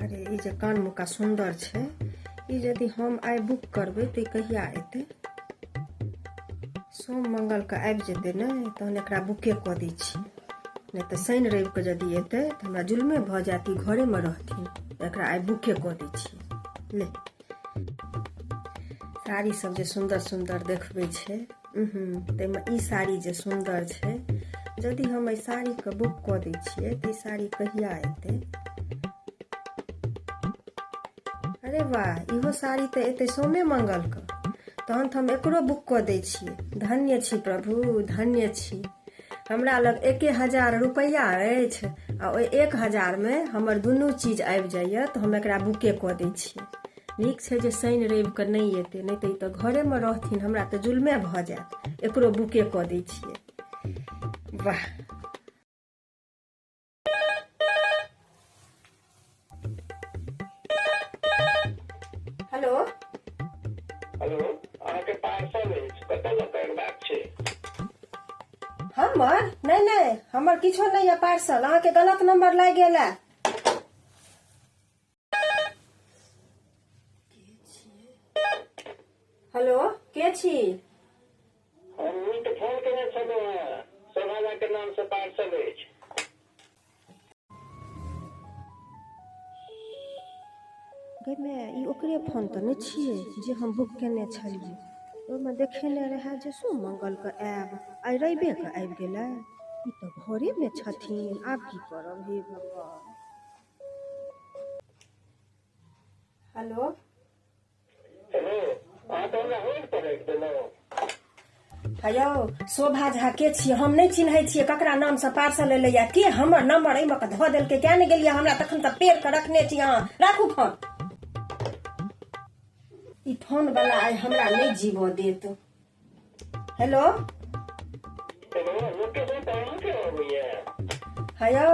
अरे ई जे कान मुका सुंदर छे, ई यदि हम आइ बुक करबै तो कहिया एतै? सोम मंगल के आबि जेतै ने, तहन एकरा बुके कऽ दै छी। नहीं तो शनि रवि के यदि एतै तो हमरा जुलमे भऽ जायत, ई घरे में रहथिन। एकरा आइ बुके कऽ दै छी। ले साड़ी सब जे सुंदर सुंदर देखबै छे, ताहिमे ई साड़ी जे सुंदर छे, यदि हम एहि साड़ी के बुक कऽ दै छियै तो ई साड़ी कहिया एतै? अरे वाह, इहो साड़ी तो एतै सोमे मंगल के। तहन तो हम एकरो बुक कऽ दै छियै। धन्य छी प्रभु, धन्य छी। हमरा लग 1000 रुपया अछि आ ओहि 1000 में हमर दुनू चीज आबि जाइए, तो हम एकरा बुके कऽ दै छियै। नीक छै जे शनि रवि के नहीं एतै, नहीं तो ई तो घरे में रहथिन, हमरा तो जुलमे भऽ जायत। एकरो बुके कऽ दै छियै। वाह, हेलो हेलो, अहाँके पार्सल अछि, कतऽ लऽ कऽ अयबाक छै? हमर नहीं नहीं, हमर किछो नहीं है पार्सल। अहाँके गलत नंबर लागि गेल है। हेलो, के छी? हम तऽ फोन केने छलहुँ हेँ, शोभाजा के नाम से पार्सल अछि। गे माय, ई ओकरे फोन तो नहीं छियै जे हम बुक केने छलियै। ओहिमे देखेने रहे जे सोम मंगल के आयब, आइ रविए के आबि गेलै। ई तो घरे में छथिन, आब की करब हे भगवान। हेलो हेलो, अहाँ तऽ हमरा होल्ड पर राखि देलहुँ। हेयौ, शोभा झा के छियै? हम नहीं चिन्है छियै ककरा नाम से पार्सल एलैया। के हमर नंबर एहिमे के धऽ देलकै? क्या नहीं गेलियै? हमरा तखन तक पेड़ के रखने छी अहाँ। राखू फोन। ई फोन वाला आइ हमरा नहीं जीवऽ देत। हेलो हेलो, लोकेशन तऽ अहाँके अबैया। हेयौ,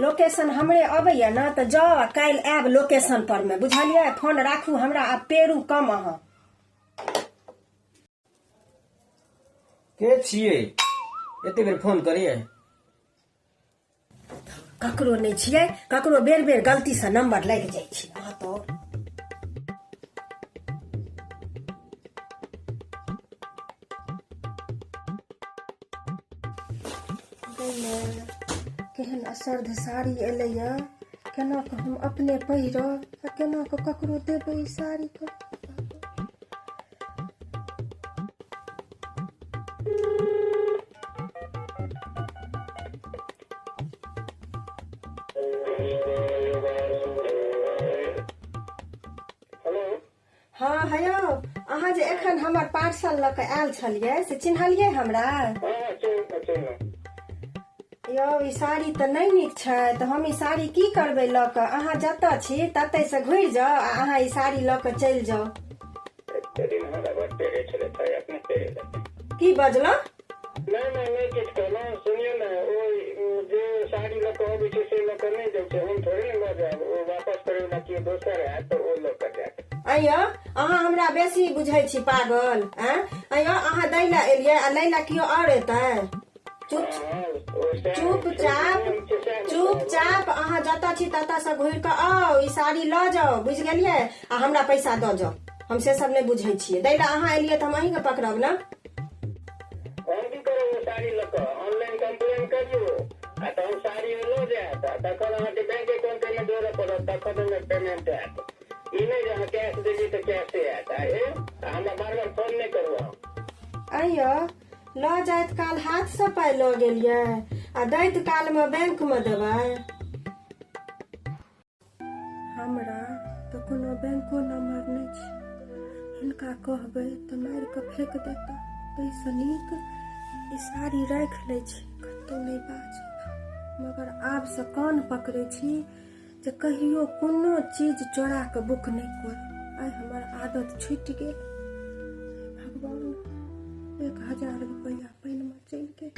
लोकेशन हमरे अबैया ना, तो जाओ आ काल्हि आयब लोकेशन पर में, बुझलियै? फोन राखू, हमरा आब पेरू कम अहाँ। के छियै एते बेर फोन करिए? ककरो नहीं छियै, ककरो बेर बेर गलती से नंबर लग जाइ छै। अहाँ तो केहन असर्ध साड़ी एलैया, केना के हम अपने पहिरब आ केना के ककरो देबै ई साड़ी के। हेलो, हाँ हेयौ, अहाँ जे एखन हमर पार्सल लऽ के आयल छलियै से चिन्हलियै हमरा? हाँ चलू। यौ, ई साड़ी तऽ नहीं नीक छै, तो हम ई साड़ी की करबै लऽ के? अहाँ जतऽ छी ततै से घुरि जाउ आ अहाँ ई साड़ी लऽ के चलि जाउ। हमरा बड़ पेड़े छलै, ताहि अपने पेड़े देतै। की बजलौ? नहीं किछु कहलहुँ। सुनियौ ने, ओ जे साड़ी लऽ कऽ अबै छै से लऽ कऽ नहीं जाइ छै। हम थोड़े ने लऽ जायब, ओ वापस करै ला केओ दोसर आयत तऽ ओ लऽ कऽ जायत। अय्यो, अहाँ हमरा बेसी बुझै छी पागल। अय्यो, अहाँ दै ला एलियै आ लै ला केओ और एतै? चुपचाप अहाँ जतऽ छी ततऽ से घुरि कऽ आउ, ई साड़ी लऽ जाउ, बुझि गेलियै? आ हमरा पैसा दऽ जाउ। हम से सब नहीं बुझै छियै। दै ला अहाँ एलियै तऽ हम अहीं के पकड़ब ना। हम की करब ओ साड़ी लऽ कऽ? ऑनलाइन कंप्लेन करियौ आ तहन साड़ी लऽ जायत, तखन अहाँके बैंक अकाउंट में जोड़ऽ पड़त, तखन ओहिमे पेमेंट आयत। ई नहीं जे अहाँ कैश देलियै तऽ कैशे आयत। हमरा बार बार फोन नहीं करू अहाँ। अय्यो, लऽ जाइत काल हाथ से पाइ लऽ गेलियै आ दैत काल में बैंक में देबै? हमरा तो कोनो बैंको नंबर नहीं छै। हिनका कहबै तऽ मारि कऽ फेंक देता। ताहिसँ नीक ई साड़ी राखि लै छी, कतौ नहीं बाजब। मगर आब से कान पकड़ै छी जे कहियो कोनो चीज चोरा के बुक नहीं करब। आइ हमर आदत छूटि गेल। भगवान, 1000 रुपया पानि में चलि गेल।